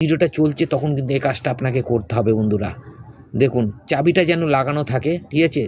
ভিডিওটা চলছে তখন কিন্তু এই কাজটা আপনাকে করতে হবে বন্ধুরা। দেখুন চাবিটা যেন লাগানো থাকে, ঠিক আছে।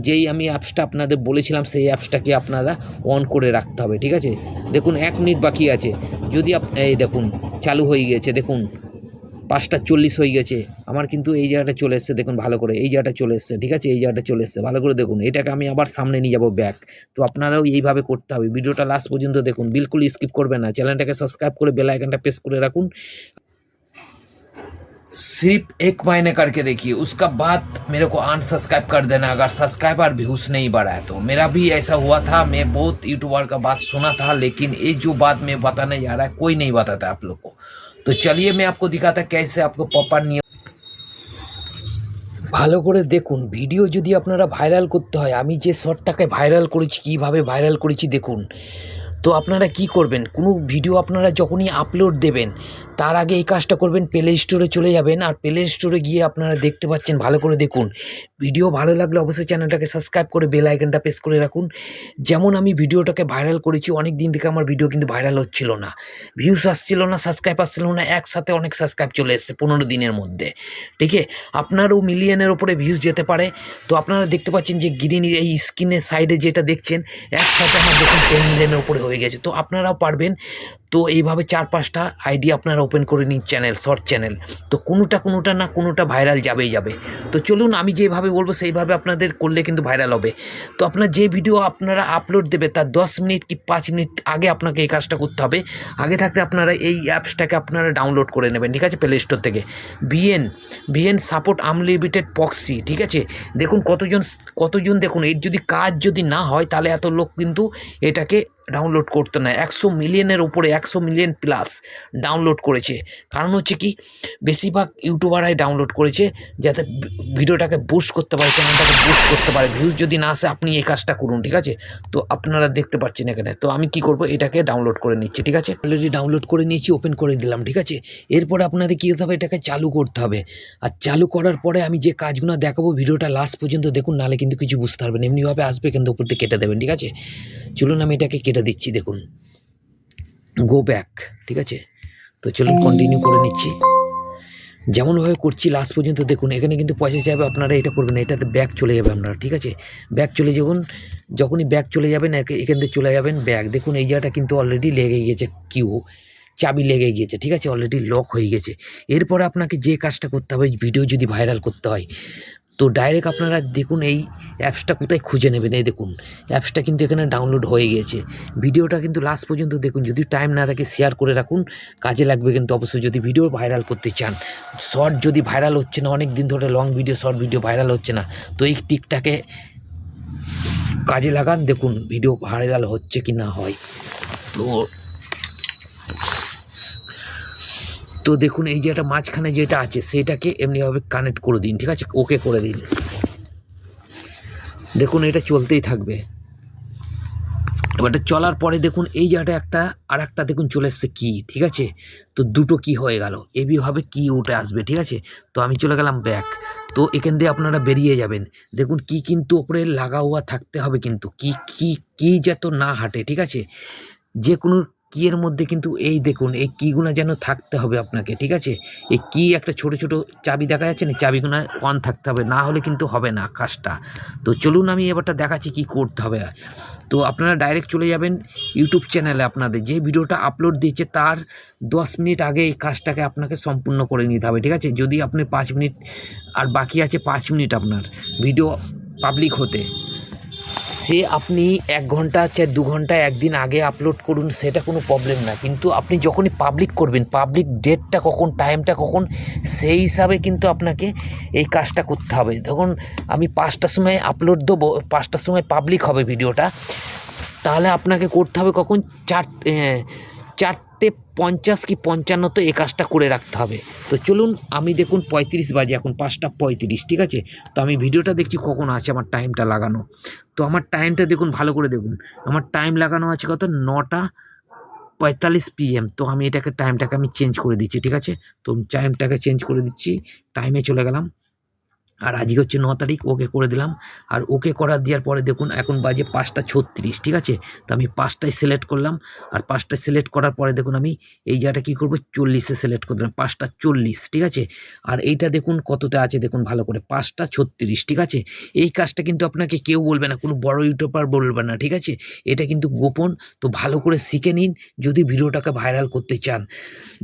যেই আমি অ্যাপসটা আপনাদের বলেছিলাম সেই অ্যাপসটাকে আপনারা অন করে রাখতে হবে, ঠিক আছে। দেখুন 1 মিনিট বাকি আছে, যদি এই দেখুন চালু হয়ে গিয়েছে, দেখুন 5:40 হয়ে গেছে। আমার কিন্তু এই জায়গাটা চলে এসছে, দেখুন ভালো করে এই জায়গাটা চলে এসছে, ঠিক আছে। এই জায়গাটা চলে এসছে ভালো করে দেখুন। এটাকে আমি আবার সামনে নিয়ে যাব ব্যাক। তো আপনারাও এইভাবে করতে হবে। ভিডিওটা লাস্ট পর্যন্ত দেখুন, বিলকুল স্কিপ করবেন না। চ্যানেলটাকে সাবস্ক্রাইব করে বেল আইকনটা প্রেস করে রাখুন। सिर्फ एक महीने करके देखिए, उसका बाद मेरे को अनसब्सक्राइब कर देना अगर सब्सक्राइबर व्यूज नहीं बढ़ा है तो। मेरा भी ऐसा हुआ था, मैं बहुत यूट्यूबर का बात सुना था, लेकिन ये जो बात मैं बताने जा रहा है कोई नहीं बताता आप लोग को। तो चलिए मैं आपको दिखाता कैसे आपको प्रॉपर नियम। ভালো করে দেখুন, ভিডিও যদি আপনারা ভাইরাল করতে হয়, আমি যে শর্টটাকে ভাইরাল করেছি, কীভাবে ভাইরাল করেছি দেখুন। তো আপনারা কি করবেন, কোনো ভিডিও আপনারা যখনই আপলোড দেবেন তার আগে এই কাজটা করবেন, প্লে স্টোরে চলে যাবেন। আর প্লে স্টোরে গিয়ে আপনারা দেখতে পাচ্ছেন, ভালো করে দেখুন। ভিডিও ভালো লাগলে অবশ্যই চ্যানেলটাকে সাবস্ক্রাইব করে বেল আইকনটা প্রেস করে রাখুন। যেমন আমি ভিডিওটাকে ভাইরাল করেছি, অনেক দিন থেকে আমার ভিডিও কিন্তু ভাইরাল হচ্ছিল না, ভিউস আসছিল না, সাবস্ক্রাইব আসছিল না। একসাথে অনেক সাবস্ক্রাইব চলে এসছে 15 দিনের মধ্যে, ঠিক আছে। আপনারও মিলিয়নের ওপরে ভিউজ যেতে পারে। তো আপনারা দেখতে পাচ্ছেন যে গ্রিন এই স্ক্রিনের সাইডে যেটা দেখছেন, একসাথে আমার দেখুন 10 মিলিয়নের উপরে হয়ে গেছে। তো আপনারাও পারবেন। তো এইভাবে 4-5টা আইডি আপনারা ওপেন করে নিন, চ্যানেল, শর্ট চ্যানেল। তো কোনোটা না কোনোটা ভাইরাল যাবেই যাবে। তো চলুন আমি যেভাবে বলবো সেইভাবে আপনাদের করলে কিন্তু ভাইরাল হবে। তো আপনার যে ভিডিও আপনারা আপলোড দেবে তার 10 মিনিট কি 5 মিনিট আগে আপনাকে এই কাজটা করতে হবে। আগে থাকতে আপনারা এই অ্যাপসটাকে আপনারা ডাউনলোড করে নেবেন, ঠিক আছে, প্লে স্টোর থেকে। ভিএন সাপোর্ট আনলিমিটেড প্রক্সি, ঠিক আছে। দেখুন কতজন দেখুন, এর যদি কাজ যদি না হয় তাহলে এত লোক কিন্তু এটাকে ডাউনলোড করতে না। 100 মিলিয়নের উপরে, 100 মিলিয়ন প্লাস ডাউনলোড করেছে। কারণ হচ্ছে কি, বেশিরভাগ ইউটিউবাররাই ডাউনলোড করেছে যাতে ভিডিওটাকে বুস্ট করতে পারে, চ্যানেলটাকে বুস্ট করতে পারে। ভিউজ যদি না আসে আপনি এই কাজটা করুন, ঠিক আছে। তো আপনারা দেখতে পাচ্ছেন এখানে। তো আমি কি করব, এটাকে ডাউনলোড করে নিচ্ছি, ঠিক আছে। অলরেডি ডাউনলোড করে নিয়েছি, ওপেন করে দিলাম, ঠিক আছে। এরপরে আপনাদের কী করতে হবে, এটাকে চালু করতে হবে। আর চালু করার পরে আমি যে কাজগুলো দেখাবো ভিডিওটা লাস্ট পর্যন্ত দেখুন, নাহলে কিন্তু কিছু বুঝতে পারবেন। এমনিভাবে আসবে কিন্তু উপর থেকে কেটে দেবেন, ঠিক আছে। চলুন আমি এটাকে কেটে দিচ্ছি, দেখুন গো ব্যাক, ঠিক আছে। তো চলুন কন্টিনিউ করে নিচ্ছি, যেমনভাবে করছি লাস্ট পর্যন্ত দেখুন। এখানে কিন্তু পয়সা চাইবে, আপনারা এটা করবেন না, এটাতে ব্যাক চলে যাবে আপনারা, ঠিক আছে। ব্যাক চলে যখনই ব্যাক চলে যাবেন এখান থেকে চলে যাবেন ব্যাক। দেখুন এই জায়গাটা কিন্তু অলরেডি লেগে গিয়েছে, চাবি লেগে গিয়েছে, ঠিক আছে, অলরেডি লক হয়ে গেছে। এরপরে আপনাকে যে কাজটা করতে হবে, ভিডিও যদি ভাইরাল করতে হয়, তো ডাইরেক্ট আপনারা দেখুন এই অ্যাপসটা কোথায় খুঁজে নেবেন। এই দেখুন অ্যাপসটা কিন্তু এখানে ডাউনলোড হয়ে গিয়েছে। ভিডিওটা কিন্তু লাস্ট পর্যন্ত দেখুন, যদি টাইম না থাকে শেয়ার করে রাখুন, কাজে লাগবে কিন্তু অবশ্যই, যদি ভিডিও ভাইরাল করতে চান। শর্ট যদি ভাইরাল হচ্ছে না, অনেক দিন ধরে long video, short video viral হচ্ছে না, তো এই টিকটাকে কাজে লাগান, দেখুন ভিডিও ভাইরাল হচ্ছে কি না হয়। তো দেখুন এই যে একটা মাঝখানে যেটা আছে সেটাকে এমনিভাবে কানেক্ট করে দিন, ঠিক আছে, ওকে করে দিন। দেখুন এটা চলতেই থাকবে। এবারটা চলার পরে দেখুন এই জায়গাটা আর একটা দেখুন চলে এসছে কি, ঠিক আছে। তো দুটো কি হয়ে গেল, এইভাবে কি উঠে আসবে, ঠিক আছে। তো আমি চলে গেলাম ব্যাক। তো এখান দিয়ে আপনারা বেরিয়ে যাবেন। দেখুন কি কিন্তু ওপরে লাগা হওয়া থাকতে হবে, কিন্তু কি যত না হাঁটে, ঠিক আছে। যে কোনো কিয়ের মধ্যে কিন্তু এই দেখুন এই কিগুলো যেন থাকতে হবে আপনাকে, ঠিক আছে। এই কি একটা ছোট চাবি দেখা যাচ্ছে না, চাবিগুলো অন থাকতে হবে, না হলে কিন্তু হবে না কাজটা। তো চলুন আমি এবারটা দেখাচ্ছি কি করতে হবে। তো আপনারা ডাইরেক্ট চলে যাবেন ইউটিউব চ্যানেলে, আপনাদের যে ভিডিওটা আপলোড দিয়েছে তার 10 মিনিট আগে এই কাজটাকে আপনাকে সম্পূর্ণ করে নিতে হবে, ঠিক আছে। যদি আপনি 5 মিনিট আর বাকি আছে 5 মিনিট আপনার ভিডিও পাবলিক হতে, সে আপনি 1 ঘন্টা 2 ঘন্টা একদিন আগে আপলোড করুন, সেটা কোনো প্রবলেম না। কিন্তু আপনি যখনই পাবলিক করবেন, পাবলিক ডেটটা কখন, টাইমটা কখন, সেই হিসাবে কিন্তু আপনাকে এই কাজটা করতে হবে। তখন আমি 5টার সময় আপলোড দেবো, 5টার সময় পাবলিক হবে ভিডিওটা, তাহলে আপনাকে করতে হবে কখন, 4:50 কি 55 তো এই কাজটা করে রাখতে হবে। তো চলুন আমি দেখুন 35 বাজে, এখন 5:35, ঠিক আছে। তো আমি ভিডিওটা দেখছি কখন আছে আমার টাইমটা লাগানো। তো আমার টাইমটা দেখুন, ভালো করে দেখুন, আমার টাইম লাগানো আছে কত, 9:45 PM। তো আমি টাইমটাকে আমি চেঞ্জ করে দিচ্ছি, ঠিক আছে। তো টাইমটাকে চেঞ্জ করে দিচ্ছি, টাইমে চলে গেলাম। আর আজকে হচ্ছে 9 তারিখ, ওকে করে দিলাম। আর ওকে দেওয়ার পরে দেখুন এখন বাজে 5:36, ঠিক আছে। তো আমি 5টায় সিলেক্ট করলাম, আর 5টায় সিলেক্ট করার পরে দেখুন আমি এই জায়গাটা কী করবো, 40-এ সিলেক্ট করে দিলাম, 5:40, ঠিক আছে। আর এইটা দেখুন কতটা আছে দেখুন ভালো করে, 5:36, ঠিক আছে। এই কাজটা কিন্তু আপনাকে কেউ বলবে না, কোনো বড় ইউটিউবার বলবে না, ঠিক আছে। এটা কিন্তু গোপন, তো ভালো করে শিখে নিন যদি ভিডিওটাকে ভাইরাল করতে চান।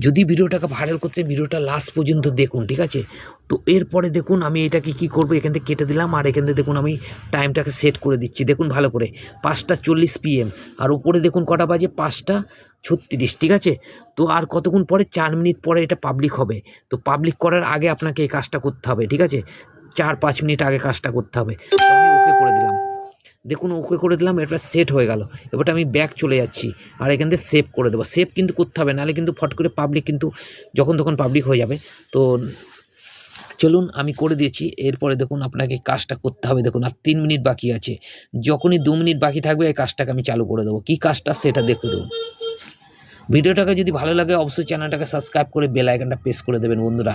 যদি ভিডিওটাকে ভাইরাল করতে ভিডিওটা লাস্ট পর্যন্ত দেখুন, ঠিক আছে। তো এরপরে দেখুন আমি এটাকে কি করব, এখান থেকে কেটে দিলাম, আর এখান থেকে দেখুন আমি টাইমটাকে সেট করে দিচ্ছি দেখুন ভালো করে, 5:40 PM। আর উপরে দেখুন কটা বাজে, 5:36, ঠিক আছে। তো আর কতক্ষণ পরে, 4 মিনিট পরে এটা পাবলিক হবে। তো পাবলিক করার আগে আপনাকে এই কাজটা করতে হবে, ঠিক আছে। 4-5 মিনিট আগে কাজটা করতে হবে। তো আমি ওকে করে দিলাম, দেখুন ওকে করে দিলাম, এটা সেট হয়ে গেল। এবারটা আমি ব্যাক চলে যাচ্ছি, আর এখান থেকে সেভ করে দেবো। সেভ কিন্তু করতে হবে, নাহলে কিন্তু ফট করে পাবলিক কিন্তু যখন তখন পাবলিক হয়ে যাবে। তো চলুন আমি করে দিয়েছি। এরপরে দেখুন আপনাকে কাজটা করতে হবে, দেখুন আর 3 মিনিট বাকি আছে। যখনই 2 মিনিট বাকি থাকবে এই কাজটাকে আমি চালু করে দেবো। কী কাজটা সেটা দেখে দেবো। ভিডিওটাকে যদি ভালো লাগে অবশ্যই চ্যানেলটাকে সাবস্ক্রাইব করে বেল আইকনটা প্রেস করে দেবেন বন্ধুরা।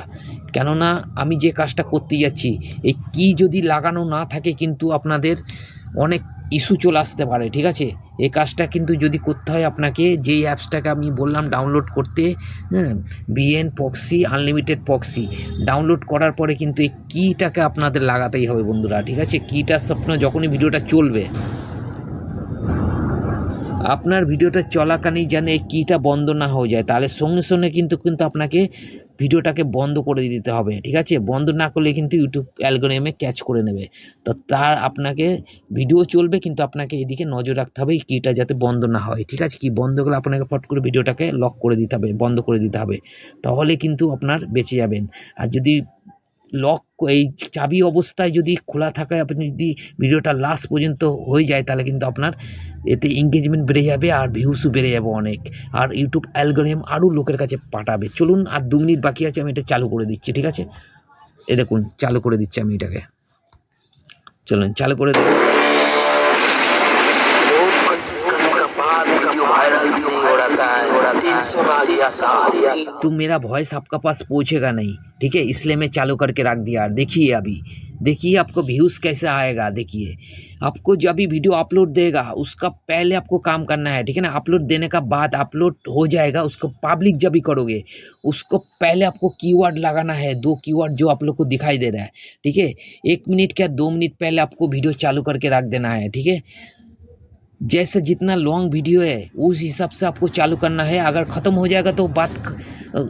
কেননা আমি যে কাজটা করতে যাচ্ছি, এই কি যদি লাগানো না থাকে কিন্তু আপনাদের অনেক ইস্যু চলে আসতে পারে, ঠিক আছে। এই কাজটা কিন্তু যদি করতে হয় আপনাকে, যেই অ্যাপসটাকে আমি বললাম ডাউনলোড করতে, হ্যাঁ, BN proxy unlimited proxy download করার পরে কিন্তু এই কিটাকে আপনাদের লাগাতেই হবে বন্ধুরা, ঠিক আছে। কিটা স্বপ্ন যখনই ভিডিওটা চলবে, আপনার ভিডিওটা চলাকালীন যেন এই কিটা বন্ধ না হয়ে যায়, তাহলে সঙ্গে সঙ্গে কিন্তু আপনাকে ভিডিওটাকে বন্ধ করে দিতে হবে, ঠিক আছে। বন্ধ না করলে কিন্তু ইউটিউব অ্যালগরিদমে ক্যাচ করে নেবে। তো তার আপনাকে ভিডিও চলবে কিন্তু আপনাকে এদিকে নজর রাখতে হবে এই কিটা যাতে বন্ধ না হয়, ঠিক আছে। কি বন্ধ করলে আপনাকে ফট করে ভিডিওটাকে লক করে দিতে হবে, বন্ধ করে দিতে হবে, তাহলে কিন্তু আপনার বেঁচে যাবেন। আর যদি লক এই চাবি অবস্থায় যদি খোলা থাকে, আপনি যদি ভিডিওটা লাস্ট পর্যন্ত হয়ে যায়, তাহলে কিন্তু আপনার এতে এঙ্গেজমেন্ট বেড়ে যাবে আর ভিউসও বেড়ে যাবে অনেক, আর ইউটিউব অ্যালগরিদম আরও লোকের কাছে পাঠাবে। চলুন আর 2 মিনিট বাকি আছে, আমি এটা চালু করে দিচ্ছি, ঠিক আছে। এ দেখুন চালু করে দিচ্ছি আমি এটাকে, চলুন চালু করে দিই। तो मेरा वॉइस आपका पास पहुंचेगा नहीं, ठीक है, इसलिए मैं चालू करके रख दिया। देखिए अभी देखिए आपको व्यूज़ कैसे आएगा। देखिए आपको जब भी वीडियो अपलोड देगा उसका पहले आपको काम करना है, ठीक है ना। अपलोड देने का बाद अपलोड हो जाएगा, उसको पब्लिक जब भी करोगे उसको पहले आपको कीवर्ड लगाना है, 2 कीवर्ड जो आप लोग को दिखाई दे रहा है, ठीक है। 1 मिनट क्या 2 मिनट पहले आपको वीडियो चालू करके रख देना है, ठीक है। जैसे जितना लॉन्ग वीडियो है उस हिसाब से आपको चालू करना है। अगर ख़त्म हो जाएगा तो बात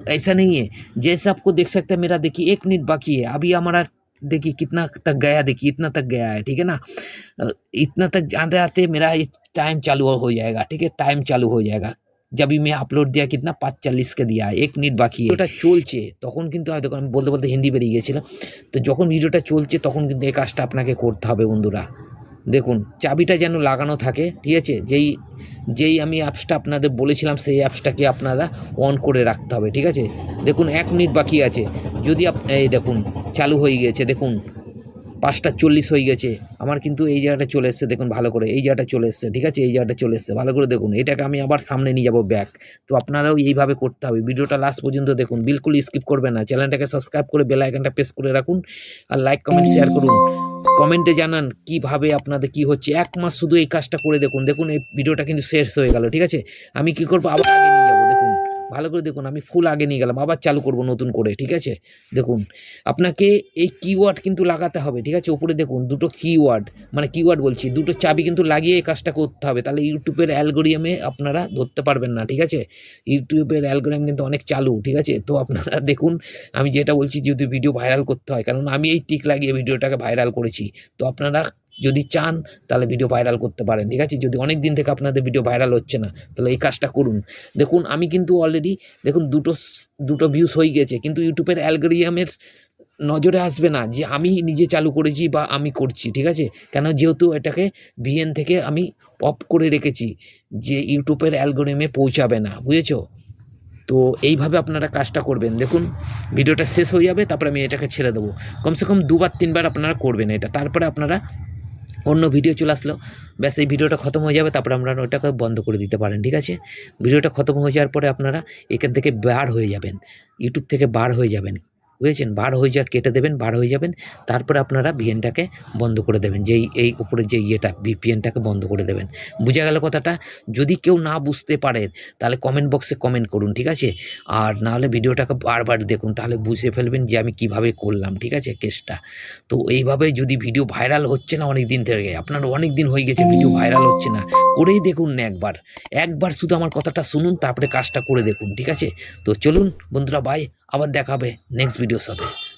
ऐसा नहीं है। जैसे आपको देख सकते हैं मेरा, देखिए 1 मिनट बाकी है अभी हमारा, देखिए कितना तक गया, देखिए इतना तक गया है, ठीक है ना। इतना तक आते आते मेरा टाइम चालू हो जाएगा, ठीक है। टाइम चालू हो जाएगा जब भी मैं আপলোড দেওয়া कितना 5:40 के दिया है, 1 মিনিট বাকি। ভিডিওটা চলছে তখন কিন্তু দেখুন আমি বলতে বলতে হিন্দি বেরিয়ে গিয়েছিল। তো যখন ভিডিওটা চলছে তখন কিন্তু এই কাজটা আপনাকে করতে হবে বন্ধুরা। দেখুন চাবিটা যেন লাগানো থাকে, ঠিক আছে। যেই আমি অ্যাপসটা আপনাদের বলেছিলাম সেই অ্যাপসটাকে আপনারা অন করে রাখতে হবে, ঠিক আছে। দেখুন 1 মিনিট বাকি আছে, যদি এই দেখুন চালু হয়ে গিয়েছে, দেখুন 5:40 হয়ে গেছে আমার, কিন্তু এই জায়গাটা চলে এসছে দেখুন ভালো করে, এই জায়গাটা চলে এসছে, ঠিক আছে। এই জায়গাটা চলে এসছে ভালো করে দেখুন। এটাকে আমি আবার সামনে নিয়ে যাব ব্যাক। তো আপনারাও এইভাবে করতে হবে। ভিডিওটা লাস্ট পর্যন্ত দেখুন, বিলকুল স্কিপ করবেন না। চ্যানেলটাকে সাবস্ক্রাইব করে বেল আইকনটা প্রেস করে রাখুন, আর লাইক কমেন্ট শেয়ার করুন। কমেন্টে জানান কিভাবে আপনাদের কি হচ্ছে। 1 মাস শুধু এই কাজটা করে দেখুন, দেখুন এই ভিডিওটা কিন্তু শেষ হয়ে গেল, ঠিক আছে। আমি কি করব, আবার আগে নিয়ে যাব, দেখুন ভালো করে দেখুন। আমি ফুল আগে নিয়ে গেলাম, আবার চালু করব নতুন করে, ঠিক আছে। দেখুন আপনাকে এই কিওয়ার্ড কিন্তু লাগাতে হবে, ঠিক আছে। উপরে দেখুন দুটো কিওয়ার্ড, মানে কিওয়ার্ড বলছি, দুটো চাবি কিন্তু লাগিয়ে এই কাজটা করতে হবে, তাহলে ইউটিউবের অ্যালগরিদমে আপনারা ধরতে পারবেন না, ঠিক আছে। ইউটিউবের অ্যালগরিদম কিন্তু অনেক চালু, ঠিক আছে। তো আপনারা দেখুন আমি যেটা বলছি, যদি ভিডিও ভাইরাল করতে হয়, কারণ আমি এই টিক লাগিয়ে ভিডিওটাকে ভাইরাল করেছি। তো আপনারা যদি চান তাহলে ভিডিও ভাইরাল করতে পারেন, ঠিক আছে। যদি অনেক দিন থেকে আপনাদের ভিডিও ভাইরাল হচ্ছে না তাহলে এই কাজটা করুন। দেখুন আমি কিন্তু অলরেডি দেখুন দুটো ভিউজ হয়ে গেছে, কিন্তু ইউটিউবের অ্যালগরিদমের নজরে আসবে না যে আমি নিজে চালু করেছি বা আমি করছি, ঠিক আছে। কেন, যেহেতু এটাকে ভিএন থেকে আমি অফ করে রেখেছি, যে ইউটিউবের অ্যালগরিদমে পৌঁছাবে না, বুঝেছো। তো এইভাবে আপনারা কাজটা করবেন। দেখুন ভিডিওটা শেষ হয়ে যাবে, তারপরে আমি এটাকে ছেড়ে দেবো। কমসে কম 2-3 বার আপনারা করবেন এটা, তারপরে আপনারা অন্য ভিডিও চলে আসলো, ব্যাস এই ভিডিওটা খতম হয়ে যাবে, তারপরে আপনারা ওটাকে বন্ধ করে দিতে পারেন, ঠিক আছে। ভিডিওটা খতম হয়ে যাওয়ার পরে আপনারা এখান থেকে বার হয়ে যাবেন, ইউটিউব থেকে বার হয়ে যাবেন। বুঝেছেন? বার হয়ে যাক কেটে দেবেন, বার হয়ে যাবেন। তারপরে আপনারা VPNটাকে বন্ধ করে দেবেন। যেই এই উপরে যে ইয়েটা VPNটাকে বন্ধ করে দেবেন। বুঝা গেল কথাটা? যদি কেউ না বুঝতে পারেন তাহলে কমেন্ট বক্সে কমেন্ট করুন, ঠিক আছে? আর না হলে ভিডিওটাকে বারবার দেখুন, তাহলে বুঝে ফেলবেন যে আমি কিভাবে করলাম, ঠিক আছে কেসটা। তো এইভাবে যদি ভিডিও ভাইরাল হচ্ছে না অনেকদিন থেকে, আপনার অনেকদিন হয়ে গেছে ভিডিও ভাইরাল হচ্ছে না, করেই দেখুন না একবার। একবার শুধু আমার কথাটা শুনুন, তারপরে কাজটা করে দেখুন, ঠিক আছে? তো চলুন বন্ধুরা, বাই। আবার দেখা হবে নেক্সট ভিডিওর সাথে।